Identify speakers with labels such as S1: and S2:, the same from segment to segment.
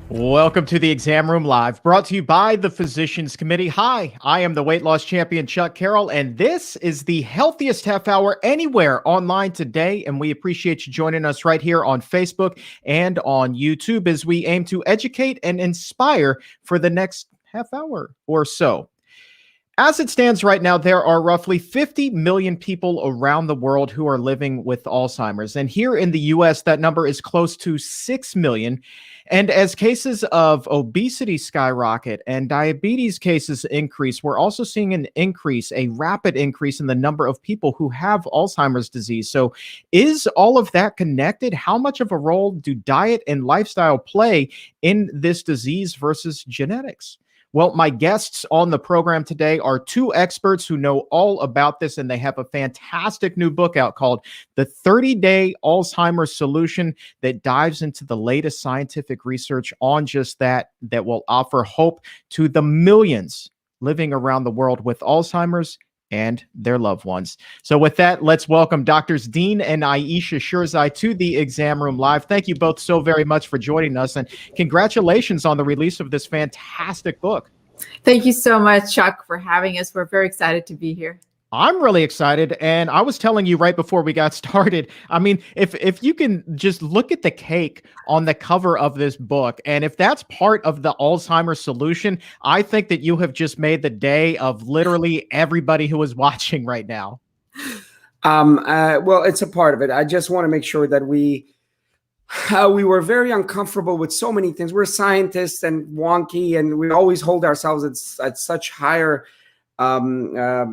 S1: Welcome to the Exam Room Live, brought to you by the Physicians Committee. Hi, I am the weight loss champion, Chuck Carroll, and this is the healthiest half hour anywhere online today. And we appreciate you joining us right here on Facebook and on YouTube as we aim to educate and inspire for the next half hour or so. As it stands right now, there are roughly 50 million people around the world who are living with Alzheimer's. And here in the US, that number is close to 6 million. And as cases of obesity skyrocket and diabetes cases increase, we're also seeing a rapid increase in the number of people who have Alzheimer's disease. So is all of that connected? How much of a role do diet and lifestyle play in this disease versus genetics? Well, my guests on the program today are two experts who know all about this, and they have a fantastic new book out called The 30-Day Alzheimer's Solution that dives into the latest scientific research on just that will offer hope to the millions living around the world with Alzheimer's and their loved ones. So with that, let's welcome Doctors Dean and Ayesha Sherzai to the Exam Room Live. Thank you both so very much for joining us, and congratulations on the release of this fantastic book.
S2: Thank you so much, Chuck, for having us. We're very excited to be here.
S1: I'm really excited. And I was telling you right before we got started, I mean, if you can just look at the cake on the cover of this book, and if that's part of the Alzheimer's Solution, I think that you have just made the day of literally everybody who is watching right now.
S3: Well, it's a part of it. I just want to make sure that we were very uncomfortable with so many things. We're scientists and wonky, and we always hold ourselves at such higher level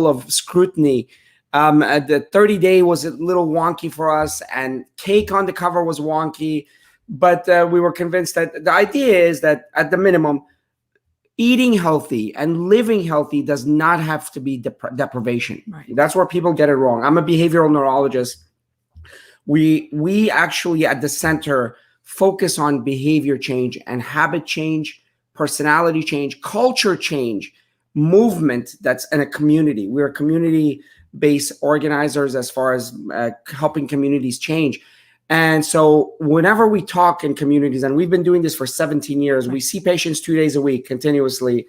S3: of scrutiny. The 30-day was a little wonky for us, and cake on the cover was wonky, but we were convinced that the idea is that at the minimum, eating healthy and living healthy does not have to be deprivation.
S2: Right.
S3: That's where people get it wrong. I'm a behavioral neurologist. We actually at the center focus on behavior change and habit change, personality change, culture change, movement that's in a community. We're community-based organizers as far as helping communities change. And so whenever we talk in communities, and we've been doing this for 17 years, we see patients 2 days a week continuously.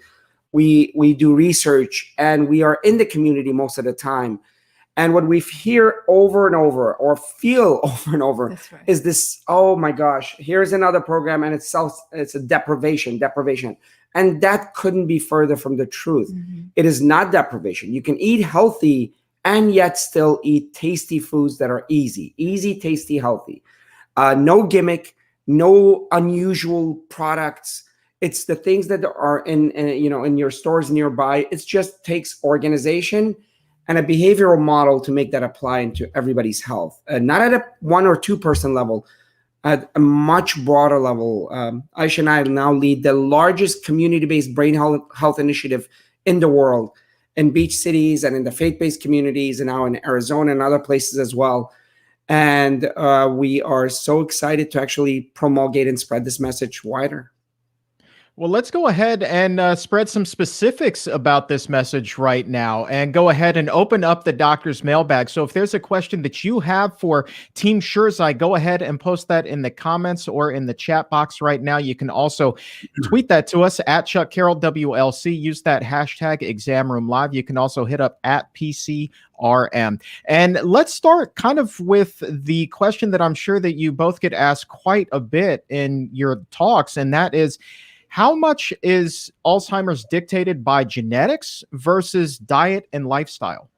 S3: We do research, and we are in the community most of the time. And what we hear over and over, or feel over and over, is this, oh my gosh, here's another program, and it's a deprivation. And that couldn't be further from the truth. Mm-hmm. It is not deprivation. You can eat healthy and yet still eat tasty foods that are easy, tasty, healthy. No gimmick, no unusual products. It's the things that are in your stores nearby. It just takes organization and a behavioral model to make that apply into everybody's health, not at a 1 or 2 person level, at a much broader level. Ayesha and I now lead the largest community-based brain health initiative in the world, in beach cities and in the faith-based communities, and now in Arizona and other places as well. And we are so excited to actually promulgate and spread this message wider.
S1: Well, let's go ahead and spread some specifics about this message right now, and go ahead and open up the doctor's mailbag. So if there's a question that you have for Team Sherzai, go ahead and post that in the comments or in the chat box right now. You can also tweet that to us at Chuck Carroll WLC. Use that hashtag Exam Room Live. You can also hit up at PCRM. And let's start kind of with the question that I'm sure that you both get asked quite a bit in your talks, and that is, how much is Alzheimer's dictated by genetics versus diet and lifestyle?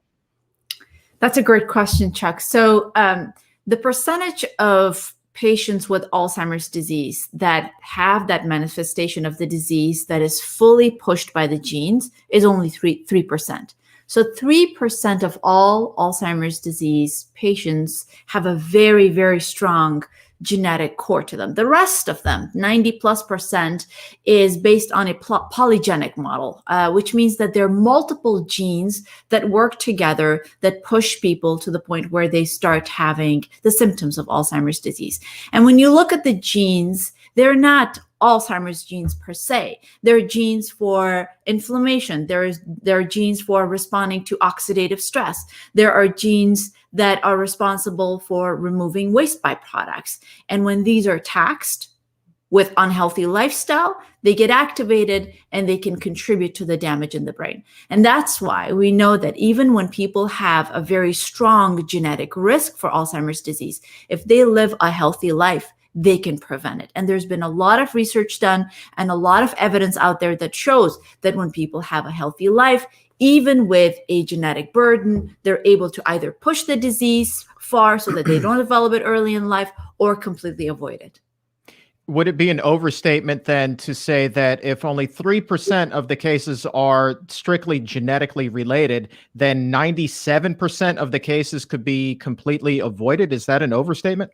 S2: That's a great question, Chuck. So the percentage of patients with Alzheimer's disease that have that manifestation of the disease that is fully pushed by the genes is only 3%. So 3% of all Alzheimer's disease patients have a very, very strong genetic core to them. The rest of them, 90+%, is based on a polygenic model, which means that there are multiple genes that work together that push people to the point where they start having the symptoms of Alzheimer's disease. And when you look at the genes, they're not Alzheimer's genes per se. There are genes for inflammation. There are genes for responding to oxidative stress. There are genes that are responsible for removing waste byproducts. And when these are taxed, with unhealthy lifestyle, they get activated and they can contribute to the damage in the brain. And that's why we know that even when people have a very strong genetic risk for Alzheimer's disease, if they live a healthy life, they can prevent it. And there's been a lot of research done and a lot of evidence out there that shows that when people have a healthy life, even with a genetic burden, they're able to either push the disease far so that they don't develop it early in life or completely avoid it.
S1: Would it be an overstatement then to say that if only 3% of the cases are strictly genetically related, then 97% of the cases could be completely avoided? Is that an overstatement?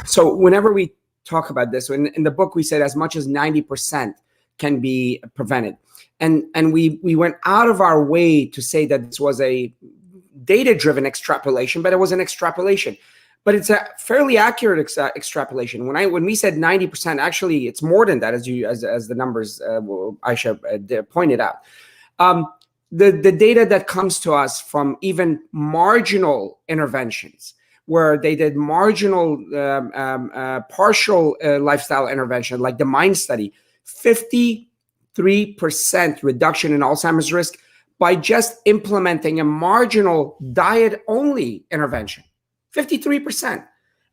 S3: So whenever we talk about this, in the book, we said as much as 90% can be prevented. And we went out of our way to say that this was a data-driven extrapolation, but it was an extrapolation. But it's a fairly accurate extrapolation. When we said 90%, actually it's more than that, as the numbers Ayesha pointed out. The data that comes to us from even marginal interventions, where they did marginal partial lifestyle intervention, like the MIND study, 53% reduction in Alzheimer's risk by just implementing a marginal diet-only intervention. 53%.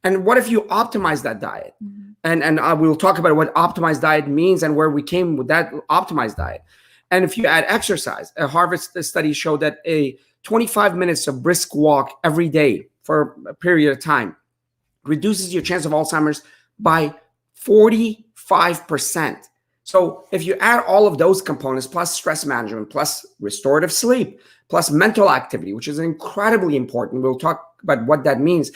S3: And what if you optimize that diet? And we'll talk about what optimized diet means and where we came with that optimized diet. And if you add exercise, a Harvard study showed that a 25 minutes of brisk walk every day for a period of time reduces your chance of Alzheimer's by 45%. So if you add all of those components, plus stress management, plus restorative sleep, plus mental activity, which is incredibly important, we'll talk about what that means,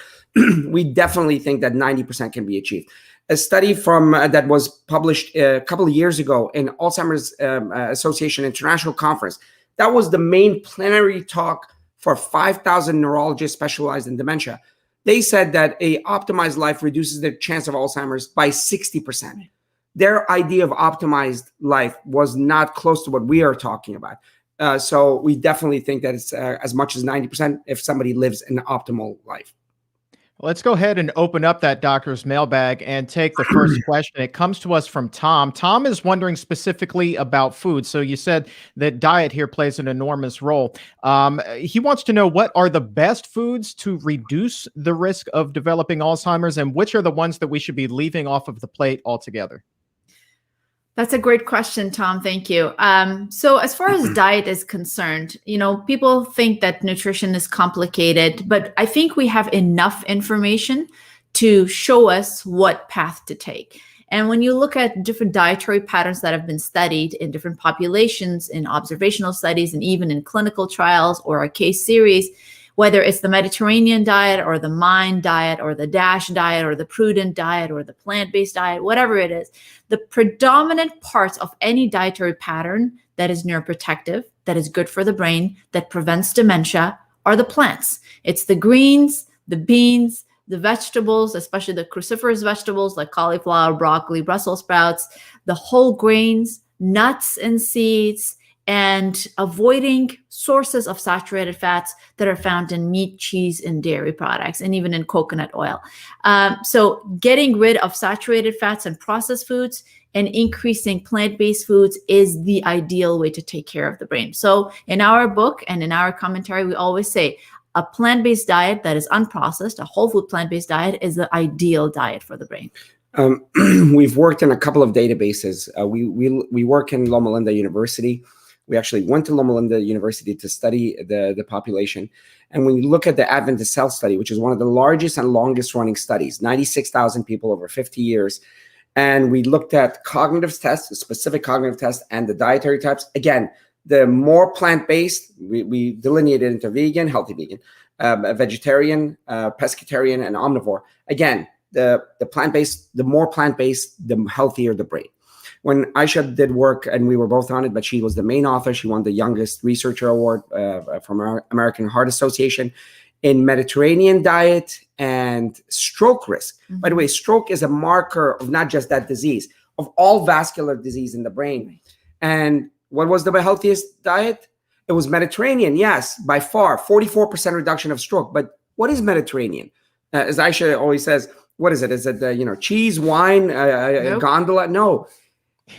S3: we definitely think that 90% can be achieved. A study from that was published a couple of years ago in Alzheimer's Association International Conference, that was the main plenary talk for 5,000 neurologists specialized in dementia. They said that a optimized life reduces the chance of Alzheimer's by 60%. Their idea of optimized life was not close to what we are talking about. So we definitely think that it's as much as 90% if somebody lives an optimal life.
S1: Let's go ahead and open up that doctor's mailbag and take the first question. It comes to us from Tom. Tom is wondering specifically about food. So you said that diet here plays an enormous role. He wants to know, what are the best foods to reduce the risk of developing Alzheimer's, and which are the ones that we should be leaving off of the plate altogether?
S2: That's a great question, Tom. Thank you. So as far as diet is concerned, people think that nutrition is complicated, but I think we have enough information to show us what path to take. And when you look at different dietary patterns that have been studied in different populations, in observational studies, and even in clinical trials or a case series, whether it's the Mediterranean diet or the MIND diet or the DASH diet or the prudent diet or the plant-based diet, whatever it is, the predominant parts of any dietary pattern that is neuroprotective, that is good for the brain, that prevents dementia, are the plants. It's the greens, the beans, the vegetables, especially the cruciferous vegetables like cauliflower, broccoli, Brussels sprouts, the whole grains, nuts and seeds, and avoiding sources of saturated fats that are found in meat, cheese, and dairy products, and even in coconut oil. So getting rid of saturated fats and processed foods and increasing plant-based foods is the ideal way to take care of the brain. So in our book and in our commentary, we always say a plant-based diet that is unprocessed, a whole food plant-based diet, is the ideal diet for the brain.
S3: We've worked in a couple of databases. We work in Loma Linda University. We actually went to Loma Linda University to study the population. And when you look at the Adventist Health Study, which is one of the largest and longest running studies, 96,000 people over 50 years. And we looked at cognitive tests, specific cognitive tests, and the dietary types. Again, the more plant-based, we delineated into vegan, healthy vegan, vegetarian, pescatarian, and omnivore. Again, the plant-based, the more plant-based, the healthier the brain. When Ayesha did work, and we were both on it, but she was the main author. She won the Youngest Researcher Award from American Heart Association in Mediterranean diet and stroke risk. Mm-hmm. By the way, stroke is a marker of not just that disease, of all vascular disease in the brain. And what was the healthiest diet? It was Mediterranean, yes, by far, 44% reduction of stroke. But what is Mediterranean? As Ayesha always says, what is it? Is it the, cheese, wine,
S2: Nope.
S3: gondola? No.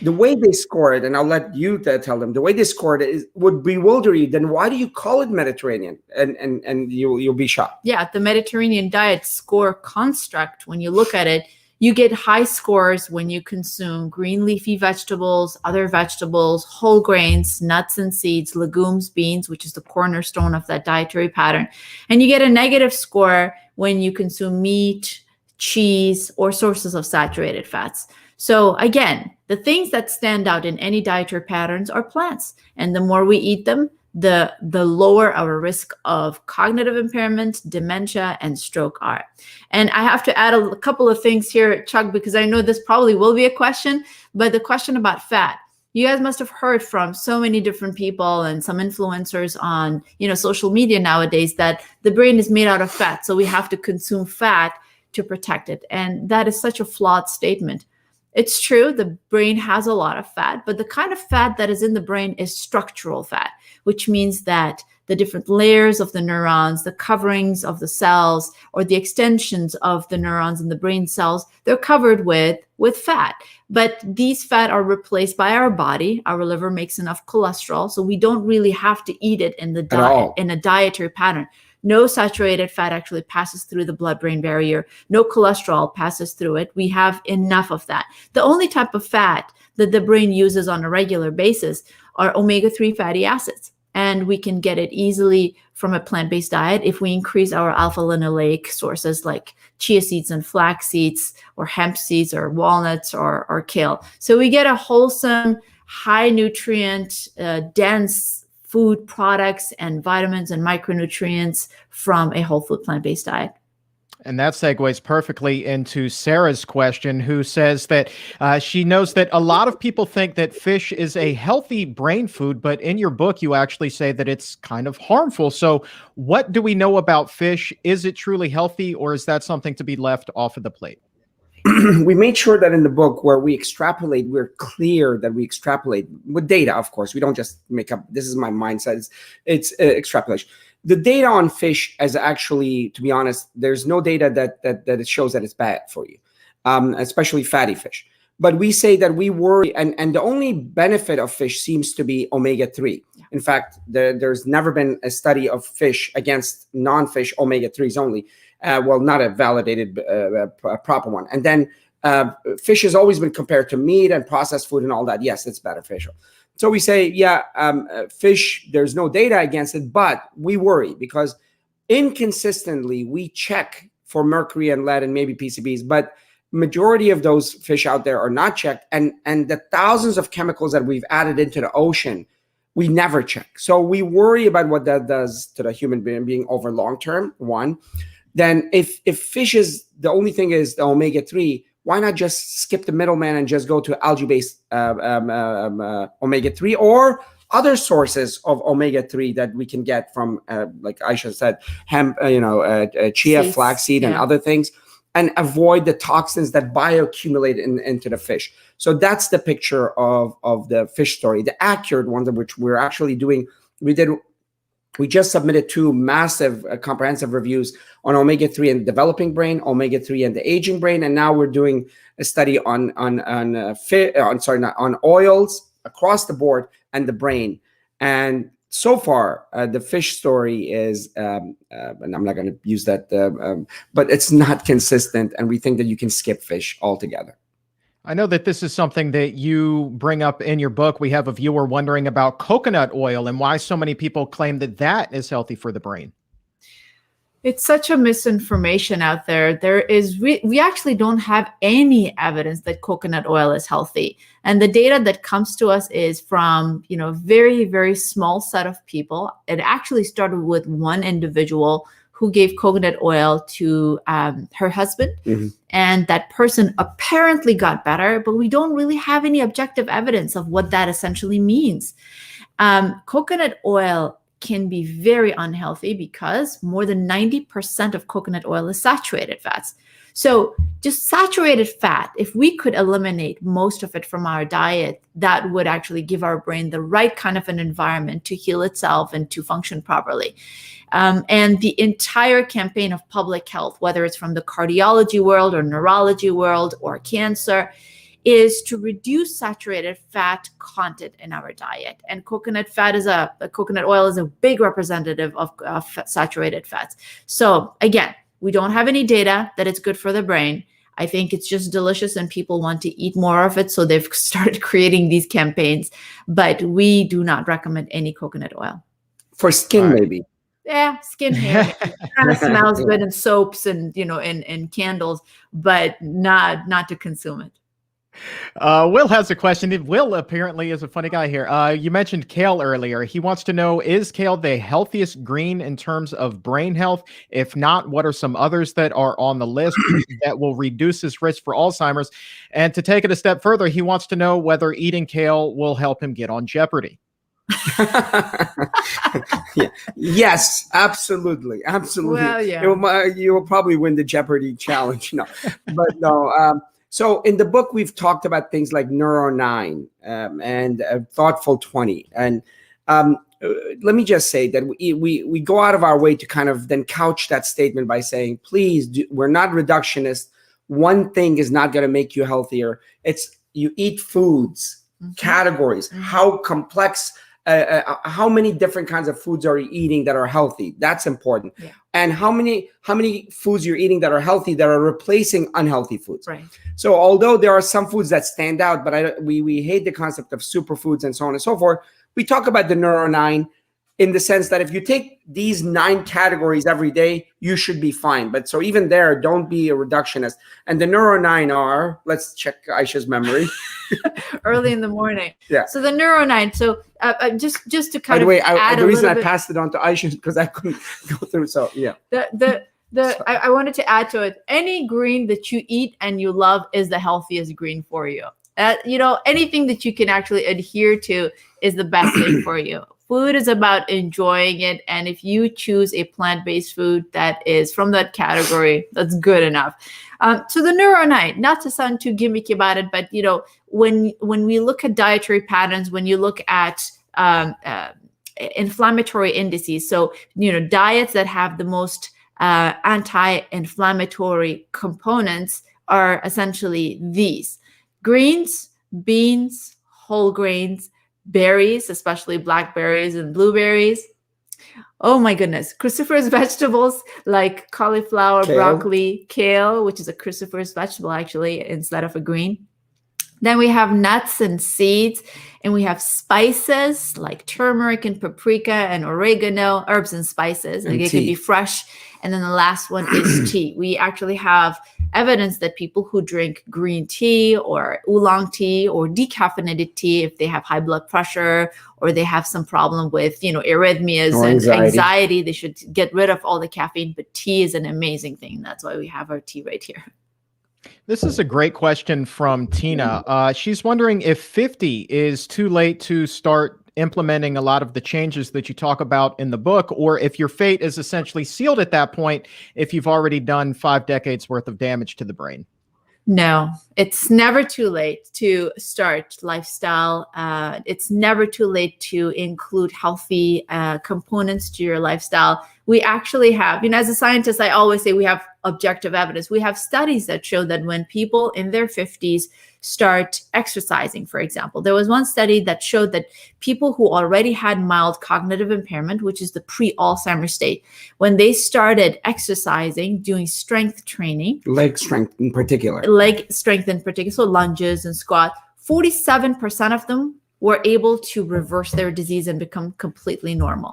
S3: The way they score it, and I'll let you tell them, the way they score it would bewilder you. Then why do you call it Mediterranean? And you'll be shocked.
S2: Yeah, the Mediterranean diet score construct, when you look at it, you get high scores when you consume green leafy vegetables, other vegetables, whole grains, nuts and seeds, legumes, beans, which is the cornerstone of that dietary pattern. And you get a negative score when you consume meat, cheese, or sources of saturated fats. So again, the things that stand out in any dietary patterns are plants. And the more we eat them, the lower our risk of cognitive impairment, dementia, and stroke are. And I have to add a couple of things here, Chuck, because I know this probably will be a question, but the question about fat. You guys must have heard from so many different people and some influencers on, social media nowadays that the brain is made out of fat. So we have to consume fat to protect it. And that is such a flawed statement. It's true, the brain has a lot of fat, but the kind of fat that is in the brain is structural fat, which means that the different layers of the neurons, the coverings of the cells, or the extensions of the neurons in the brain cells, they're covered with fat. But these fat are replaced by our body. Our liver makes enough cholesterol, so we don't really have to eat it in the diet, in a dietary pattern. No saturated fat actually passes through the blood-brain barrier. No cholesterol passes through it. We have enough of that. The only type of fat that the brain uses on a regular basis are omega-3 fatty acids. And we can get it easily from a plant-based diet if we increase our alpha-linoleic sources like chia seeds and flax seeds, or hemp seeds, or walnuts, or kale. So we get a wholesome, high nutrient, dense food products and vitamins and micronutrients from a whole food plant-based diet.
S1: And that segues perfectly into Sarah's question, who says that she knows that a lot of people think that fish is a healthy brain food, but in your book, you actually say that it's kind of harmful. So what do we know about fish? Is it truly healthy, or is that something to be left off of the plate?
S3: We made sure that in the book where we extrapolate, we're clear that we extrapolate with data, of course. We don't just make up, this is my mindset, it's extrapolation. The data on fish is actually, to be honest, there's no data that it shows that it's bad for you, especially fatty fish. But we say that we worry, and the only benefit of fish seems to be omega-3. Yeah. In fact, there's never been a study of fish against non-fish omega-3s only. Well, not a validated proper one. And then fish has always been compared to meat and processed food and all that. Yes, it's beneficial. So we say, yeah, fish, there's no data against it, but we worry because inconsistently we check for mercury and lead and maybe PCBs, but majority of those fish out there are not checked. And the thousands of chemicals that we've added into the ocean, we never check. So we worry about what that does to the human being over long term, one. Then if fish is, the only thing is the omega-3, why not just skip the middleman and just go to algae-based omega-3 or other sources of omega-3 that we can get from, like Ayesha said, hemp, chia, seeds, flaxseed, and other things, and avoid the toxins that bioaccumulate into the fish. So that's the picture of the fish story. The accurate ones, of which we're actually doing, we just submitted 2 massive comprehensive reviews on omega-3 in the developing brain, omega-3 in the aging brain, and now we're doing a study on oils across the board and the brain. And so far, the fish story is, and I'm not going to use that, but it's not consistent, and we think that you can skip fish altogether.
S1: I know that this is something that you bring up in your book. We have a viewer wondering about coconut oil and why so many people claim that that is healthy for the brain.
S2: It's such a misinformation out there. We actually don't have any evidence that coconut oil is healthy. And the data that comes to us is from, very, very small set of people. It actually started with one individual who gave coconut oil to her husband. Mm-hmm. And that person apparently got better, but we don't really have any objective evidence of what that essentially means. Coconut oil can be very unhealthy because more than 90% of coconut oil is saturated fats. So just saturated fat, if we could eliminate most of it from our diet, that would actually give our brain the right kind of an environment to heal itself and to function properly. And the entire campaign of public health, whether it's from the cardiology world or neurology world or cancer, is to reduce saturated fat content in our diet. And coconut oil is a big representative of saturated fats. So again, we don't have any data that it's good for the brain. I think it's just delicious and people want to eat more of it. So they've started creating these campaigns, but we do not recommend any coconut oil.
S3: For skin, maybe.
S2: Yeah, skin hair kind of smells good in soaps and, in candles, but not to consume it.
S1: Will has a question. Will apparently is a funny guy here. You mentioned kale earlier. He wants to know, is kale the healthiest green in terms of brain health? If not, what are some others that are on the list that will reduce his risk for Alzheimer's? And to take it a step further, he wants to know whether eating kale will help him get on Jeopardy.
S3: Yeah. Yes, absolutely.
S2: Well, yeah.
S3: You will probably win the Jeopardy challenge. But no. So in the book, we've talked about things like Neuro 9 and Thoughtful 20. And let me just say that we go out of our way to kind of then couch that statement by saying, please, we're not reductionist. One thing is not going to make you healthier. It's you eat foods, categories, how complex, how many different kinds of foods are you eating that are healthy? That's important. Yeah. And how many foods you're eating that are healthy that are replacing unhealthy foods.
S2: Right.
S3: So although there are some foods that stand out, but we hate the concept of superfoods and so on and so forth, we talk about the Neuro 9 in the sense that if you take these 9 categories every day, you should be fine. But so even there, don't be a reductionist. And the Neuro 9 are, let's check Ayesha's memory.
S2: Early in the morning.
S3: Yeah.
S2: So the Neuro 9. So just to kind
S3: of
S2: add
S3: the
S2: a
S3: reason I
S2: bit,
S3: passed it on to Ayesha because I couldn't go through. So yeah.
S2: I wanted to add to it. Any green that you eat and you love is the healthiest green for you. Anything that you can actually adhere to is the best thing for you. Food is about enjoying it. And if you choose a plant-based food that is from that category, that's good enough. So the Neuro 9, not to sound too gimmicky about it, but when we look at dietary patterns, when you look at inflammatory indices, so diets that have the most anti-inflammatory components are essentially these: greens, beans, whole grains, berries, especially blackberries and blueberries. Oh my goodness. Cruciferous vegetables like cauliflower, broccoli, kale, which is a cruciferous vegetable actually instead of a green. Then we have nuts and seeds, and we have spices like turmeric and paprika and oregano, herbs and spices. And it can be fresh. And then the last one is tea. We actually have evidence that people who drink green tea or oolong tea or decaffeinated tea, if they have high blood pressure or they have some problem with, arrhythmias or anxiety, they should get rid of all the caffeine. But tea is an amazing thing. That's why we have our tea right here.
S1: This is a great question from Tina. She's wondering if 50 is too late to start implementing a lot of the changes that you talk about in the book, or if your fate is essentially sealed at that point, if you've already done 5 decades worth of damage to the brain.
S2: No, it's never too late to start lifestyle. It's never too late to include healthy components to your lifestyle. We actually have, as a scientist, I always say we have objective evidence. We have studies that show that when people in their 50s start exercising, for example, there was one study that showed that people who already had mild cognitive impairment, which is the pre-Alzheimer's state, when they started exercising, doing strength training,
S3: leg strength in particular,
S2: so lunges and squat, 47% of them were able to reverse their disease and become completely normal.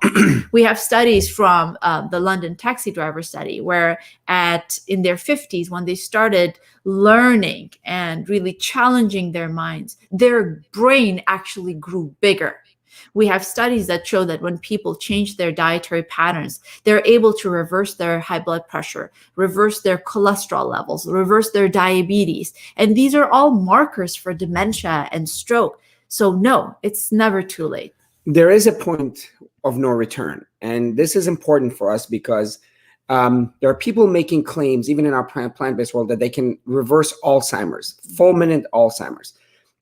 S2: We have studies from the London taxi driver study where in their 50s, when they started learning and really challenging their minds, their brain actually grew bigger. We have studies that show that when people change their dietary patterns, they're able to reverse their high blood pressure, reverse their cholesterol levels, reverse their diabetes. And these are all markers for dementia and stroke. So no, it's never too late.
S3: there is a point of no return. And this is important for us because there are people making claims, even in our plant-based world, that they can reverse Alzheimer's, fulminant Alzheimer's.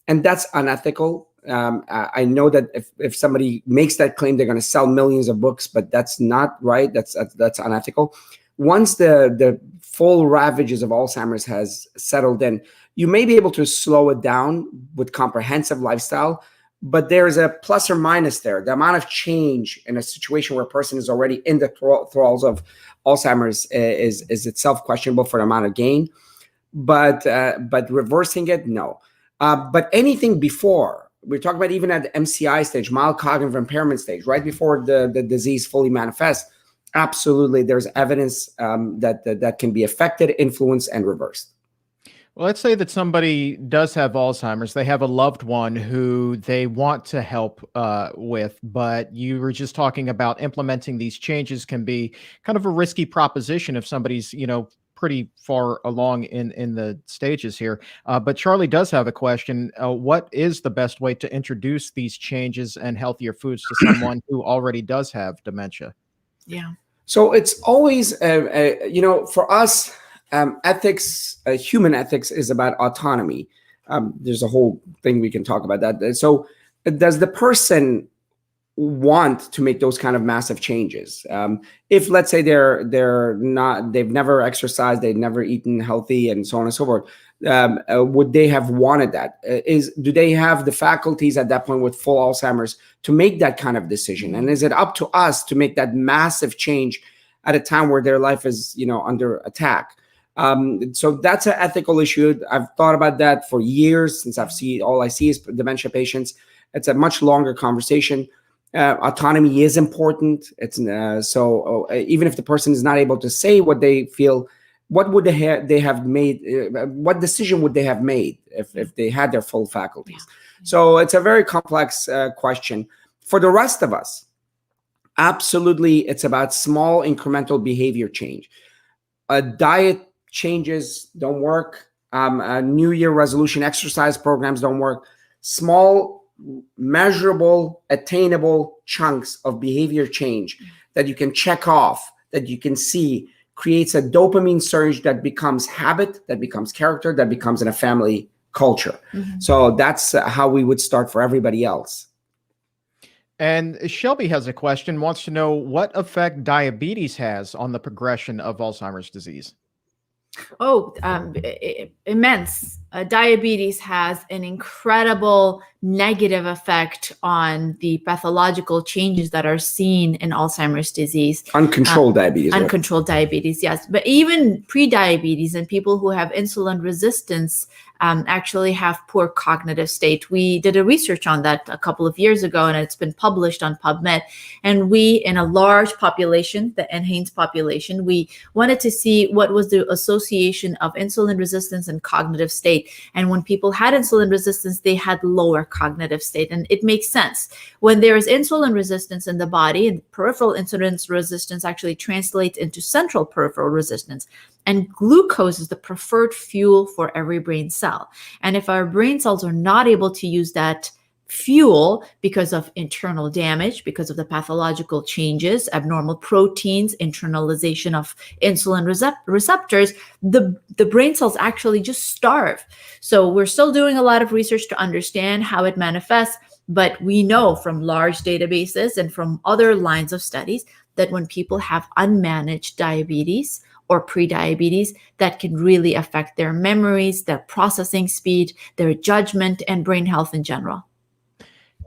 S3: And that's unethical. I know that if somebody makes that claim, they're going to sell millions of books, but that's not right. That's unethical. Once the full ravages of Alzheimer's has settled in, you may be able to slow it down with comprehensive lifestyle, but there's a plus or minus there. The amount of change in a situation where a person is already in the thralls of Alzheimer's is itself questionable for the amount of gain. But reversing it, no. But anything before, we're talking about even at the MCI stage, mild cognitive impairment stage, right before the disease fully manifests, absolutely, there's evidence that can be affected, influenced, and reversed.
S1: Well, let's say that somebody does have Alzheimer's. They have a loved one who they want to help with, but you were just talking about implementing these changes can be kind of a risky proposition if somebody's, pretty far along in the stages here. But Charlie does have a question. What is the best way to introduce these changes and healthier foods to someone who already does have dementia?
S2: Yeah.
S3: So it's always, for us, ethics, human ethics is about autonomy. There's a whole thing we can talk about that. So does the person want to make those kind of massive changes? If let's say they've never exercised, they've never eaten healthy and so on and so forth, would they have wanted that? Do they have the faculties at that point with full Alzheimer's to make that kind of decision? And is it up to us to make that massive change at a time where their life is, under attack? So that's an ethical issue. I've thought about that for years since all I see is dementia patients. It's a much longer conversation. Autonomy is important. It's even if the person is not able to say what they feel, what would they have made? What decision would they have made if they had their full faculties? So it's a very complex question. For the rest of us, absolutely, it's about small incremental behavior change. Diet changes don't work. New Year resolution exercise programs don't work. Small, measurable, attainable chunks of behavior change that you can check off, that you can see, creates a dopamine surge that becomes habit, that becomes character, that becomes in a family culture. So that's how we would start for everybody else.
S1: And Shelby has a question, wants to know what effect diabetes has on the progression of Alzheimer's disease.
S2: Immense. Diabetes has an incredible negative effect on the pathological changes that are seen in Alzheimer's disease.
S3: Uncontrolled diabetes.
S2: Uncontrolled diabetes, yes. But even pre-diabetes and people who have insulin resistance actually have poor cognitive state. We did a research on that a couple of years ago, and it's been published on PubMed. And we, in a large population, the NHANES population, we wanted to see what was the association of insulin resistance and cognitive state. And when people had insulin resistance, they had lower cognitive state. And it makes sense. When there is insulin resistance in the body, and peripheral insulin resistance actually translates into central peripheral resistance. And glucose is the preferred fuel for every brain cell. And if our brain cells are not able to use that fuel because of internal damage, because of the pathological changes, abnormal proteins, internalization of insulin receptors, the brain cells actually just starve. So we're still doing a lot of research to understand how it manifests, but we know from large databases and from other lines of studies that when people have unmanaged diabetes or pre-diabetes, that can really affect their memories, their processing speed, their judgment, and brain health in general.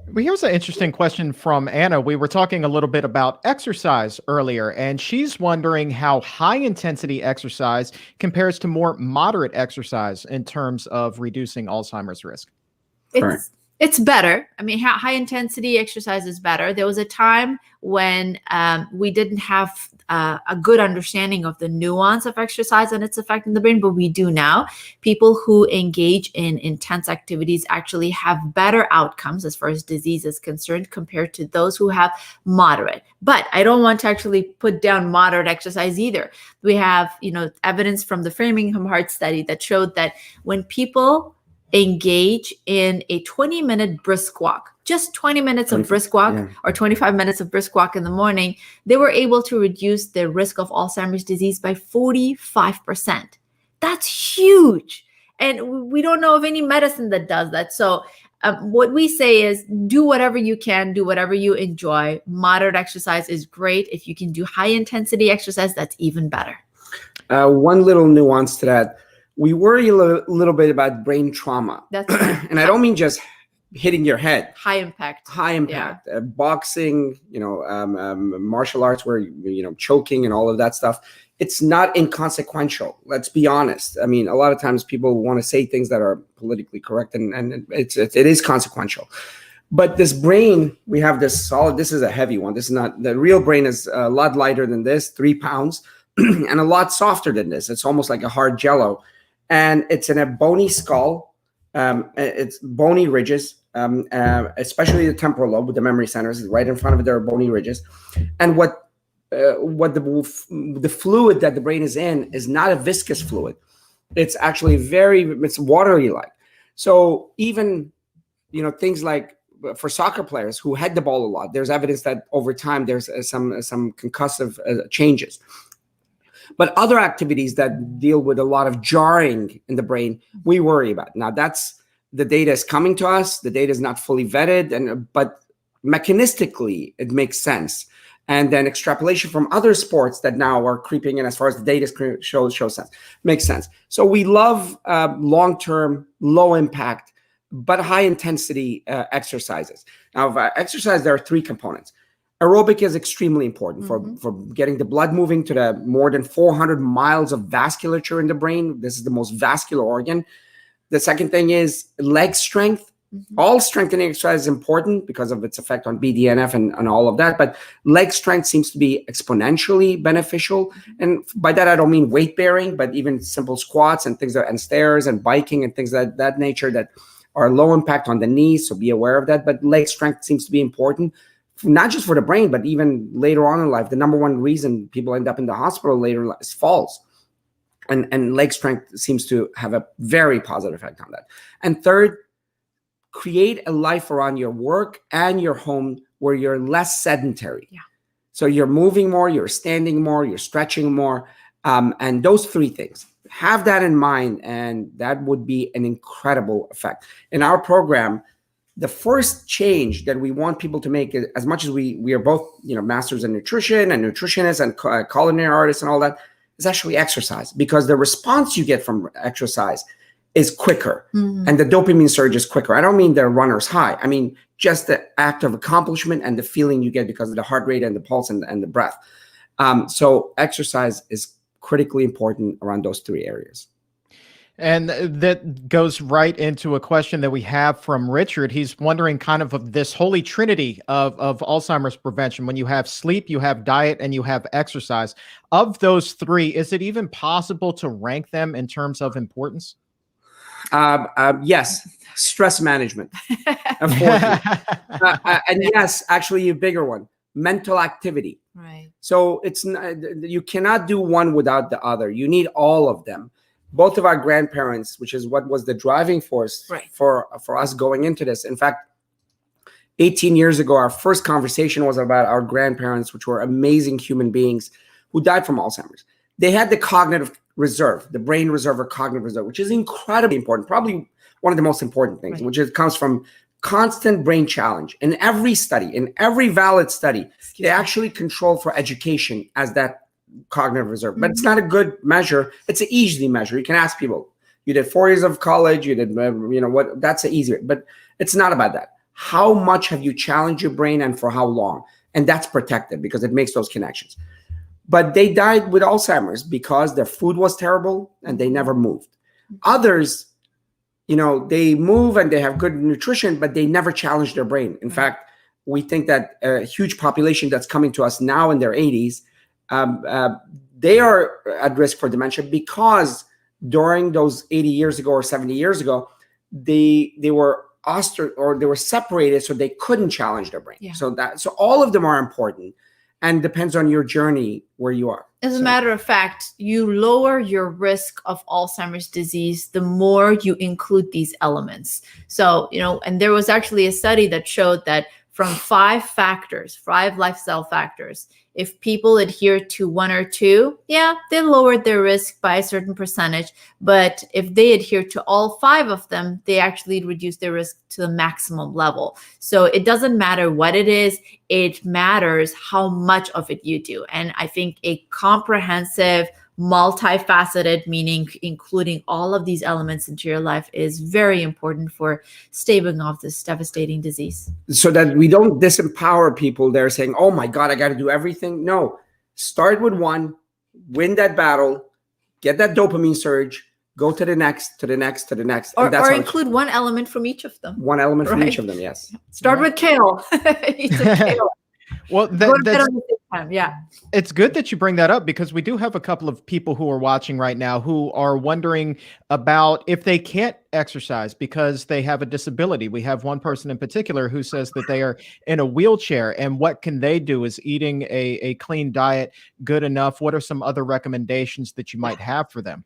S1: Well, here's an interesting question from Anna. We were talking a little bit about exercise earlier, and she's wondering how high-intensity exercise compares to more moderate exercise in terms of reducing Alzheimer's risk.
S2: It's better. I mean, high-intensity exercise is better. There was a time when we didn't have a good understanding of the nuance of exercise and its effect in the brain, but we do now. People who engage in intense activities actually have better outcomes as far as disease is concerned compared to those who have moderate. But I don't want to actually put down moderate exercise either. We have, evidence from the Framingham Heart Study that showed that when people engage in a 20-minute brisk walk, just 20 minutes of brisk walk or 25 minutes of brisk walk in the morning, they were able to reduce their risk of Alzheimer's disease by 45%. That's huge. And we don't know of any medicine that does that. So what we say is do whatever you can, do whatever you enjoy. Moderate exercise is great. If you can do high intensity exercise, that's even better.
S3: One little nuance to that. We worry a little bit about brain trauma.
S2: That's right.
S3: And I don't mean just hitting your head.
S2: High impact.
S3: High impact. Boxing, martial arts where, choking and all of that stuff. It's not inconsequential. Let's be honest. I mean, a lot of times people want to say things that are politically correct, and it is consequential. But this brain, we have this solid, this is a heavy one. This is not, the real brain is a lot lighter than this, 3 pounds, and a lot softer than this. It's almost like a hard jello. And it's in a bony skull. It's bony ridges, especially the temporal lobe with the memory centers. Right in front of it, there are bony ridges. And what the fluid that the brain is in is not a viscous fluid. It's actually it's watery like. So even, things like for soccer players who head the ball a lot, there's evidence that over time there's some concussive changes. But other activities that deal with a lot of jarring in the brain, we worry about. Now the data is coming to us. The data is not fully vetted, but mechanistically it makes sense. And then extrapolation from other sports that now are creeping in as far as the data shows sense, makes sense. So we love long-term, low impact, but high intensity exercises. Now, exercise, there are 3 components. Aerobic is extremely important for getting the blood moving to the more than 400 miles of vasculature in the brain. This is the most vascular organ. The second thing is leg strength. All strengthening exercise is important because of its effect on BDNF and all of that. But leg strength seems to be exponentially beneficial. And by that, I don't mean weight bearing, but even simple squats and things and stairs and biking and things of that nature that are low impact on the knees. So be aware of that. But leg strength seems to be important, not just for the brain, but even later on in life. The number one reason people end up in the hospital later in life is falls. And leg strength seems to have a very positive effect on that. And third, create a life around your work and your home where you're less sedentary. Yeah. So you're moving more, you're standing more, you're stretching more. And those 3 things, have that in mind, and that would be an incredible effect. In our program, the first change that we want people to make, as much as we are both, masters in nutrition and nutritionists and culinary artists and all that, is actually exercise, because the response you get from exercise is quicker, and the dopamine surge is quicker. I don't mean the runner's high. I mean just the act of accomplishment and the feeling you get because of the heart rate and the pulse and the breath. So exercise is critically important around those 3 areas.
S1: And that goes right into a question that we have from Richard. He's wondering kind of this holy trinity of Alzheimer's prevention. When you have sleep, you have diet, and you have exercise. Of those 3, is it even possible to rank them in terms of importance?
S3: Yes, stress management, unfortunately. And yes, actually a bigger one, mental activity.
S2: Right. So
S3: it's you cannot do one without the other. You need all of them. Both of our grandparents, which is what was the driving force for us going into this. In fact, 18 years ago, our first conversation was about our grandparents, which were amazing human beings who died from Alzheimer's. They had the cognitive reserve, the brain reserve or cognitive reserve, which is incredibly important, probably one of the most important things, which comes from constant brain challenge. In every study, in every valid study, they actually control for education as that cognitive reserve. But it's not a good measure. It's an easy measure. You can ask people, you did 4 years of college, you did, what, that's an easier, but it's not about that. How much have you challenged your brain and for how long? And that's protected because it makes those connections. But they died with Alzheimer's because their food was terrible and they never moved. Others, they move and they have good nutrition, but they never challenge their brain. In fact, we think that a huge population that's coming to us now in their 80s, they are at risk for dementia because during those 80 years ago or 70 years ago, they were they were separated, so they couldn't challenge their brain. Yeah. So all of them are important. and depends on your journey where you are.
S2: As a matter of fact, you lower your risk of Alzheimer's disease the more you include these elements. So, and there was actually a study that showed that from 5 lifestyle factors, if people adhere to 1 or 2, they lowered their risk by a certain percentage. But if they adhere to all 5 of them, they actually reduce their risk to the maximum level. So it doesn't matter what it is, it matters how much of it you do. And I think a comprehensive, multifaceted, meaning including all of these elements into your life, is very important for staving off this devastating disease.
S3: So that we don't disempower people there saying, oh my God, I got to do everything. No, start with 1, win that battle, get that dopamine surge, go to the next, to the next, to the next.
S2: Or include 1 element from each of them.
S3: 1 element from each of them, yes.
S2: Start with kale. Eat some kale.
S1: Well,
S2: yeah.
S1: It's good that you bring that up, because we do have a couple of people who are watching right now who are wondering about if they can't exercise because they have a disability. We have one person in particular who says that they are in a wheelchair, and what can they do? Is eating a clean diet good enough? What are some other recommendations that you might have for them?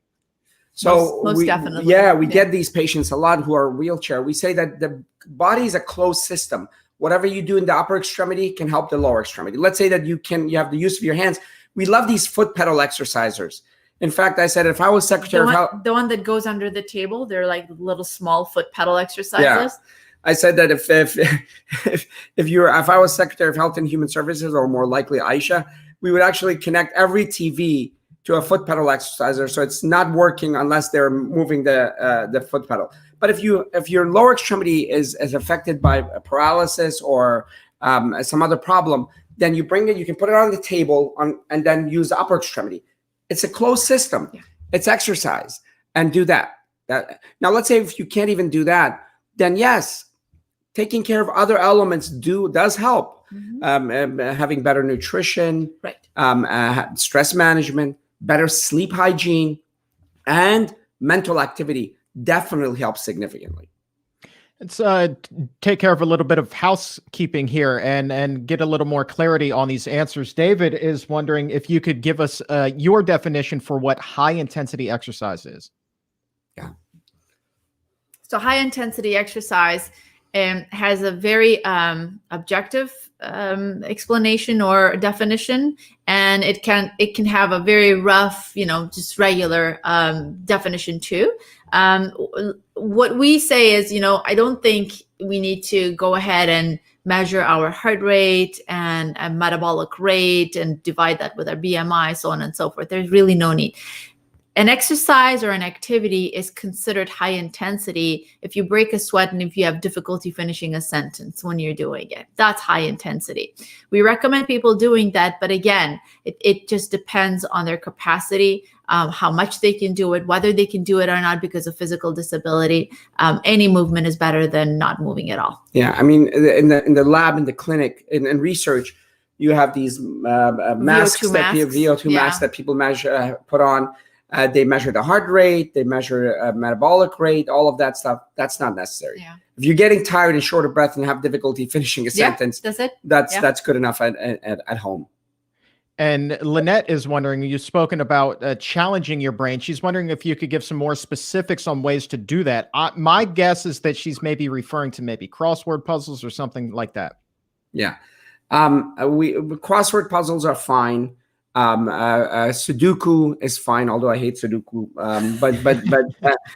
S3: So
S2: most definitely.
S3: We get these patients a lot who are wheelchair. We say that the body is a closed system. Whatever you do in the upper extremity can help the lower extremity. Let's say that you have the use of your hands. We love these foot pedal exercisers. In fact, I said, if I was Secretary of Health,
S2: the one that goes under the table, they're like little small foot pedal exercises.
S3: Yeah. I said that if I was Secretary of Health and Human Services, or more likely Ayesha, we would actually connect every TV to a foot pedal exerciser, so it's not working unless they're moving the foot pedal. But if your lower extremity is affected by paralysis or some other problem, then you can put it on the table and then use the upper extremity. It's a closed system. Yeah. It's exercise, and do that. Now, let's say if you can't even do that, then yes, taking care of other elements does help. Mm-hmm. Having better nutrition, right? Stress management, better sleep hygiene, and mental activity definitely helps significantly.
S1: Let's take care of a little bit of housekeeping here and get a little more clarity on these answers. David is wondering if you could give us your definition for what high intensity exercise is.
S3: Yeah.
S2: So high intensity exercise has a very objective explanation or definition, and it can have a very rough, just regular definition too. What we say is, I don't think we need to go ahead and measure our heart rate and a metabolic rate and divide that with our BMI, so on and so forth. There's really no need. An exercise or an activity is considered high intensity if you break a sweat and if you have difficulty finishing a sentence when you're doing it. That's high intensity. We recommend people doing that, but again, it just depends on their capacity, how much they can do it, whether they can do it or not because of physical disability. Any movement is better than not moving at all.
S3: Yeah, I mean, in the lab, in the clinic, in research, you have these masks, VO2 masks that people put on. They measure the heart rate, they measure metabolic rate, all of that stuff. That's not necessary. Yeah. If you're getting tired and short of breath and have difficulty finishing a sentence,
S2: that's it.
S3: That's good enough at home.
S1: And Lynette is wondering, you've spoken about challenging your brain. She's wondering if you could give some more specifics on ways to do that. My guess is that she's maybe referring to maybe crossword puzzles or something like that.
S3: Yeah. Crossword puzzles are fine. Sudoku is fine, although I hate Sudoku. But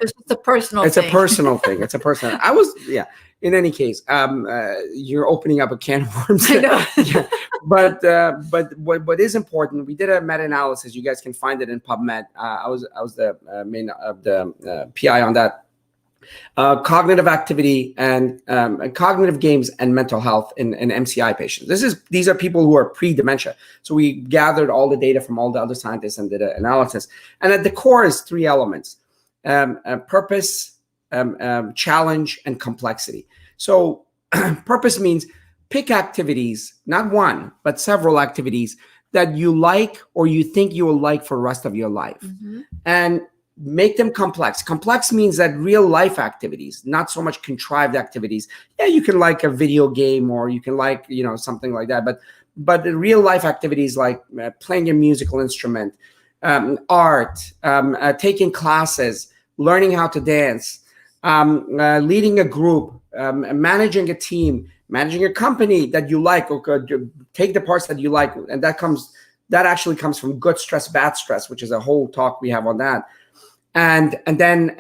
S2: it's just a personal thing.
S3: It's a personal thing. It's a personal. In any case, you're opening up a can of worms.
S2: I know.
S3: Yeah. But what is important, we did a meta-analysis. You guys can find it in PubMed. I was the main of the PI on that. Cognitive activity and cognitive games and mental health in MCI patients. These are people who are pre-dementia. So we gathered all the data from all the other scientists and did an analysis. And at the core is 3 elements: purpose, challenge, and complexity. So purpose means pick activities, not one, but several activities that you like or you think you will like for the rest of your life. Mm-hmm. And make them complex. Complex means that real life activities, not so much contrived activities. Yeah, you can like a video game or you can like, something like that, but the real life activities like playing a musical instrument, art, taking classes, learning how to dance, leading a group, managing a team, managing a company that you like, or take the parts that you like, and that actually comes from good stress, bad stress, which is a whole talk we have on that, and then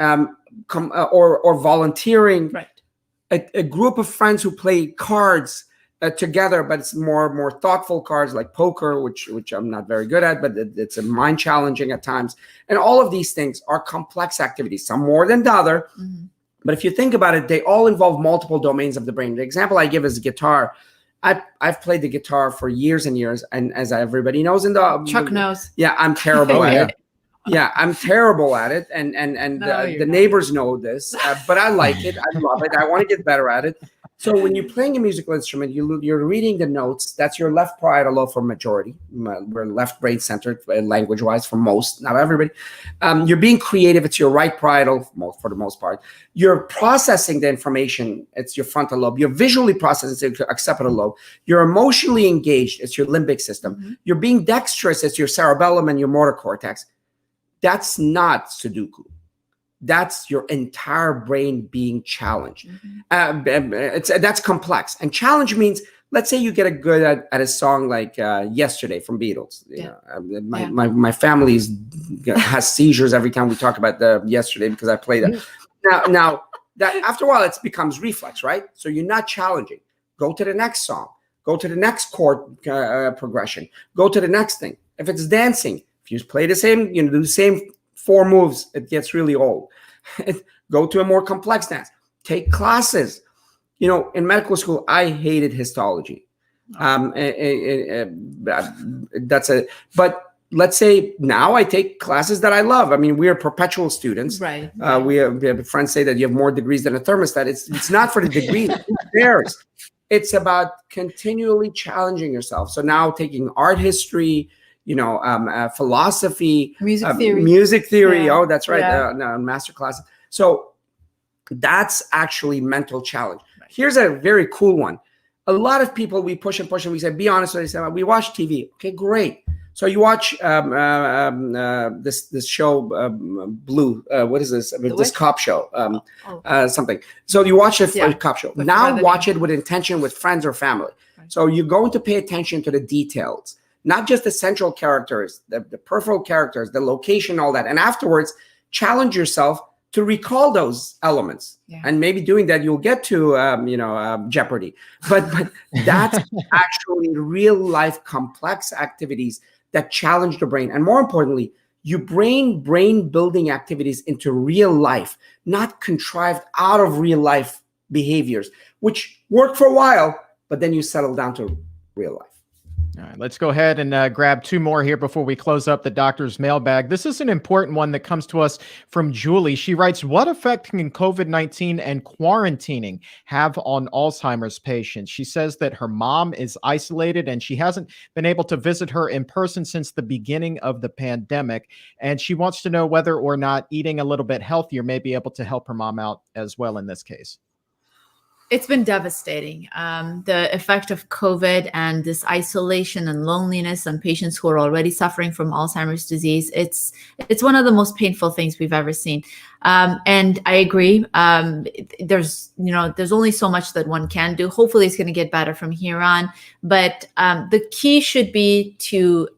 S3: or volunteering,
S2: Right.
S3: A group of friends who play cards together, but it's more thoughtful cards like poker, which I'm not very good at, but it's a mind challenging at times. And all of these things are complex activities, some more than the other.
S2: Mm-hmm.
S3: But if you think about it, they all involve multiple domains of the brain. The example I give is guitar. I've played the guitar for years and years, and as everybody knows,
S2: Chuck knows.
S3: Yeah, I'm terrible at it. Yeah, I'm terrible at it, and the neighbors know this, but I like it. I love it. I want to get better at it. So when you're playing a musical instrument, you're reading the notes. That's your left parietal lobe for majority. We're left brain centered language-wise for most, not everybody. You're being creative. It's your right parietal for the most part. You're processing the information. It's your frontal lobe. You're visually processing. It's your occipital lobe. You're emotionally engaged. It's your limbic system.
S2: Mm-hmm.
S3: You're being dexterous. It's your cerebellum and your motor cortex. That's not Sudoku. That's your entire brain being challenged.
S2: Mm-hmm.
S3: That's complex. And challenge means, let's say you get good at a song like Yesterday from Beatles. My family has seizures every time we talk about the Yesterday because I play that. Now that after a while it becomes reflex, right? So you're not challenging. Go to the next song. Go to the next chord progression. Go to the next thing. If it's dancing, if you play the same, do the same 4 moves, it gets really old. Go to a more complex dance. Take classes. In medical school, I hated histology. But let's say now I take classes that I love. I mean, we are perpetual students.
S2: Right.
S3: We have friends say that you have more degrees than a thermostat. It's not for the degree. Who cares? It's about continually challenging yourself. So now taking art history, philosophy, music theory.
S2: Yeah.
S3: Oh, that's right.
S2: Yeah.
S3: Master classes. So that's actually mental challenge. Right. Here's a very cool one. A lot of people, we push and we say, be honest with yourself. We watch TV. Okay, great. So you watch this show, Blue. What is this? This cop show, something. So you watch a cop show. Now watch it with intention with friends or family. Right. So you're going to pay attention to the details. Not just the central characters, the peripheral characters, the location, all that. And afterwards, challenge yourself to recall those elements. Yeah. And maybe doing that, you'll get to, Jeopardy. But that's actually real life complex activities that challenge the brain. And more importantly, you brain building activities into real life, not contrived out of real life behaviors, which work for a while, but then you settle down to real life.
S1: All right, let's go ahead and grab 2 more here before we close up the doctor's mailbag. This is an important one that comes to us from Julie. She writes, what effect can COVID-19 and quarantining have on Alzheimer's patients? She says that her mom is isolated and she hasn't been able to visit her in person since the beginning of the pandemic. And she wants to know whether or not eating a little bit healthier may be able to help her mom out as well in this case.
S2: It's been devastating. The effect of COVID and this isolation and loneliness on patients who are already suffering from Alzheimer's disease, it's one of the most painful things we've ever seen. And I agree. There's only so much that one can do. Hopefully it's going to get better from here on. But the key should be to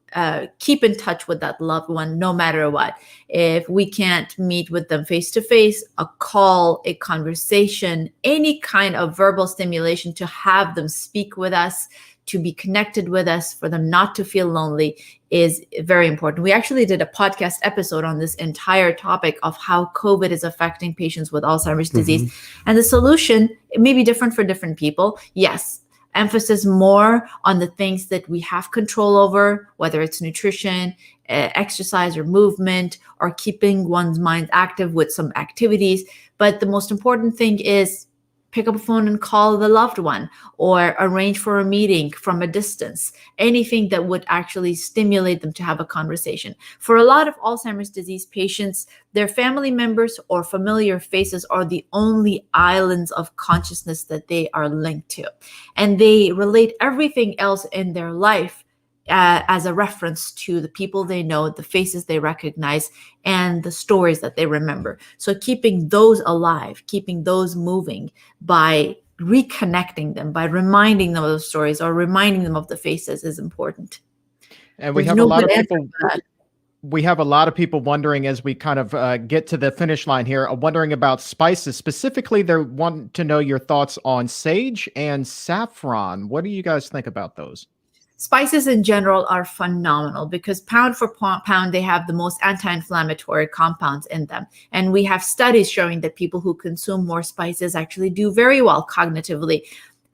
S2: keep in touch with that loved one, no matter what. If we can't meet with them face to face, a call, a conversation, any kind of verbal stimulation to have them speak with us, to be connected with us, for them not to feel lonely is very important. We actually did a podcast episode on this entire topic of how COVID is affecting patients with Alzheimer's disease. And the solution, it may be different for different people. Yes. Emphasis more on the things that we have control over, whether it's nutrition, exercise or movement, or keeping one's mind active with some activities. But the most important thing is pick up a phone and call the loved one, or arrange for a meeting from a distance, anything that would actually stimulate them to have a conversation. For a lot of Alzheimer's disease patients, their family members or familiar faces are the only islands of consciousness that they are linked to. And they relate everything else in their life as a reference to the people they know, the faces they recognize, and the stories that they remember. So keeping those alive, keeping those moving by reconnecting them, by reminding them of the stories or reminding them of the faces is important.
S1: And we have a lot of people wondering, as we kind of get to the finish line here, wondering about spices. Specifically, they want to know your thoughts on sage and saffron. What do you guys think about those?
S2: Spices in general are phenomenal because pound for pound, they have the most anti-inflammatory compounds in them. And we have studies showing that people who consume more spices actually do very well cognitively.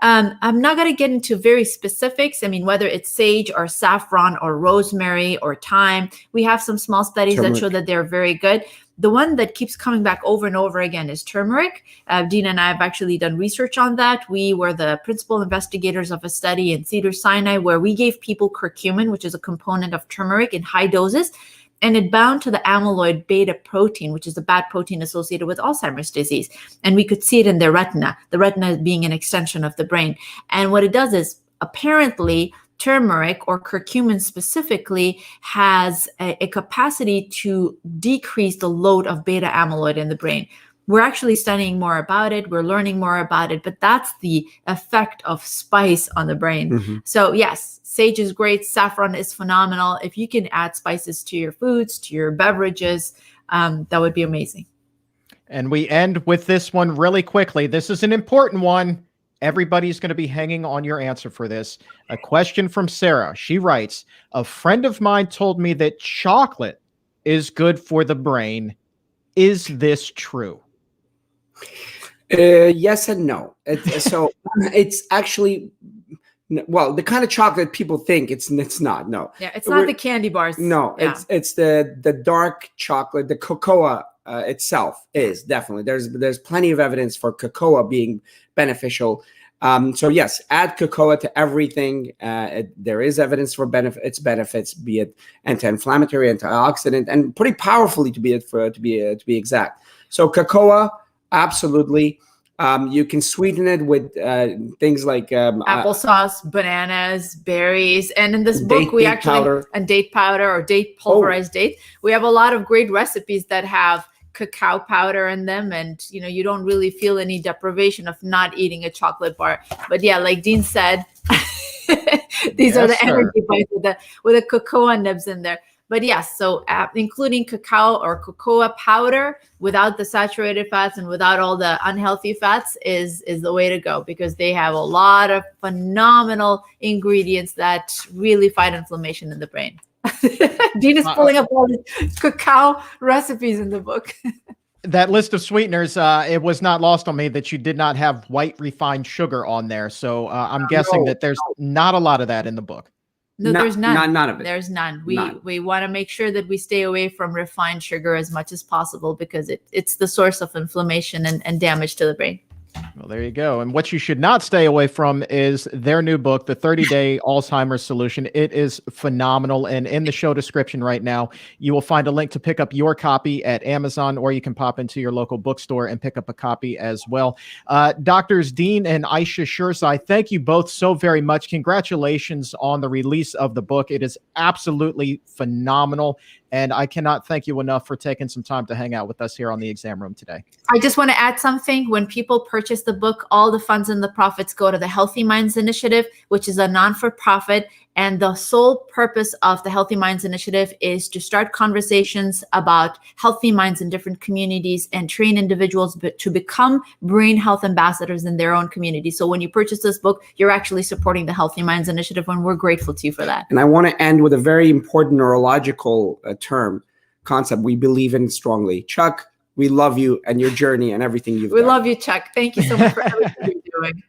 S2: I'm not going to get into very specifics. I mean, whether it's sage or saffron or rosemary or thyme, we have some small studies that show that they're very good. The one that keeps coming back over and over again is turmeric. Dean and I have actually done research on that. We were the principal investigators of a study in Cedars-Sinai where we gave people curcumin, which is a component of turmeric, in high doses, and it bound to the amyloid beta protein, which is the bad protein associated with Alzheimer's disease. And we could see it in their retina, the retina being an extension of the brain. And what it does is, apparently, turmeric, or curcumin specifically, has a capacity to decrease the load of beta amyloid in the brain. We're actually studying more about it. We're learning more about it, but that's the effect of spice on the brain. Mm-hmm. So yes, sage is great. Saffron is phenomenal. If you can add spices to your foods, to your beverages, that would be amazing.
S1: And we end with this one really quickly. This is an important one. Everybody's going to be hanging on your answer for this. A question from Sarah. She writes, a friend of mine told me that chocolate is good for the brain. Is this true?
S3: Yes and no. So it's actually, well, the kind of chocolate people think it's not. No.
S2: Yeah, it's not the candy bars.
S3: No, yeah. It's the dark chocolate. The cocoa itself is definitely. There's plenty of evidence for cocoa being beneficial. So yes, add cocoa to everything. There is evidence for its benefits, be it anti-inflammatory, antioxidant, and pretty powerfully to be exact. So cocoa, absolutely. You can sweeten it with things like
S2: applesauce, bananas, berries, and in this book we actually date powder or pulverized date. We have a lot of great recipes that have cacao powder in them, and you don't really feel any deprivation of not eating a chocolate bar. But yeah, like Dean said, these are the energy bites with the cocoa nibs in there. But yes, so including cacao or cocoa powder without the saturated fats and without all the unhealthy fats is the way to go, because they have a lot of phenomenal ingredients that really fight inflammation in the brain. Dean is pulling up all the cacao recipes in the book.
S1: That list of sweeteners, it was not lost on me that you did not have white refined sugar on there. So I'm guessing that there's not a lot of that in the book.
S2: No, there's none.
S3: None of it.
S2: There's none. We want to make sure that we stay away from refined sugar as much as possible, because it's the source of inflammation and damage to the brain.
S1: Well, there you go. And what you should not stay away from is their new book, The 30-Day Alzheimer's Solution. It is phenomenal. And in the show description right now, you will find a link to pick up your copy at Amazon, or you can pop into your local bookstore and pick up a copy as well. Doctors Dean and Ayesha Sherzai, thank you both so very much. Congratulations on the release of the book. It is absolutely phenomenal. And I cannot thank you enough for taking some time to hang out with us here on the exam room today.
S2: I just want to add something. When people purchase the book, all the funds and the profits go to the Healthy Minds Initiative, which is a non-for-profit. And the sole purpose of the Healthy Minds Initiative is to start conversations about healthy minds in different communities and train individuals to become brain health ambassadors in their own community. So when you purchase this book, you're actually supporting the Healthy Minds Initiative, and we're grateful to you for that.
S3: And I want to end with a very important neurological concept we believe in strongly. Chuck, we love you and your journey and everything you've done.
S2: We love you, Chuck. Thank you so much for everything you're doing.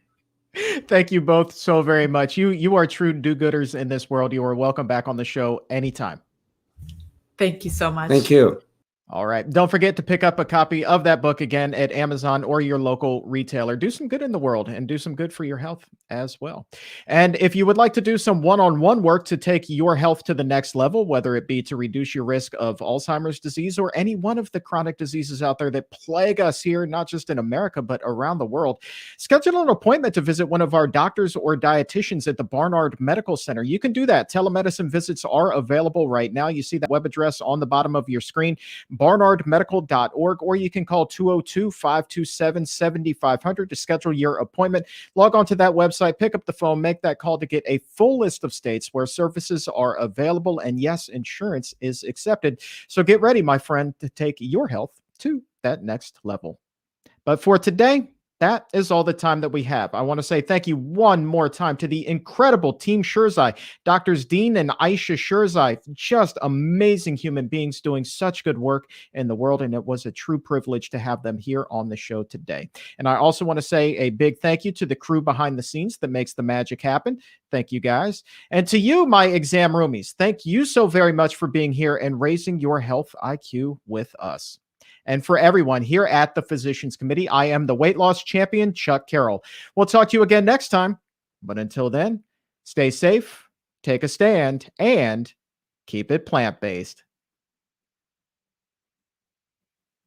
S1: Thank you both so very much. You are true do-gooders in this world. You are welcome back on the show anytime.
S2: Thank you so much.
S3: Thank you.
S1: All right. Don't forget to pick up a copy of that book again at Amazon or your local retailer. Do some good in the world and do some good for your health as well. And if you would like to do some one-on-one work to take your health to the next level, whether it be to reduce your risk of Alzheimer's disease or any one of the chronic diseases out there that plague us here, not just in America, but around the world, schedule an appointment to visit one of our doctors or dietitians at the Barnard Medical Center. You can do that. Telemedicine visits are available right now. You see that web address on the bottom of your screen, barnardmedical.org, or you can call 202-527-7500 to schedule your appointment. Log on to that website, pick up the phone, make that call to get a full list of states where services are available. And yes, insurance is accepted. So get ready, my friend, to take your health to that next level. But for today, that is all the time that we have. I want to say thank you one more time to the incredible Team Sherzai, Doctors Dean and Ayesha Sherzai, just amazing human beings doing such good work in the world. And it was a true privilege to have them here on the show today. And I also want to say a big thank you to the crew behind the scenes that makes the magic happen. Thank you, guys. And to you, my exam roomies, thank you so very much for being here and raising your health IQ with us. And for everyone here at the Physicians Committee, I am the weight loss champion, Chuck Carroll. We'll talk to you again next time. But until then, stay safe, take a stand, and keep it plant-based.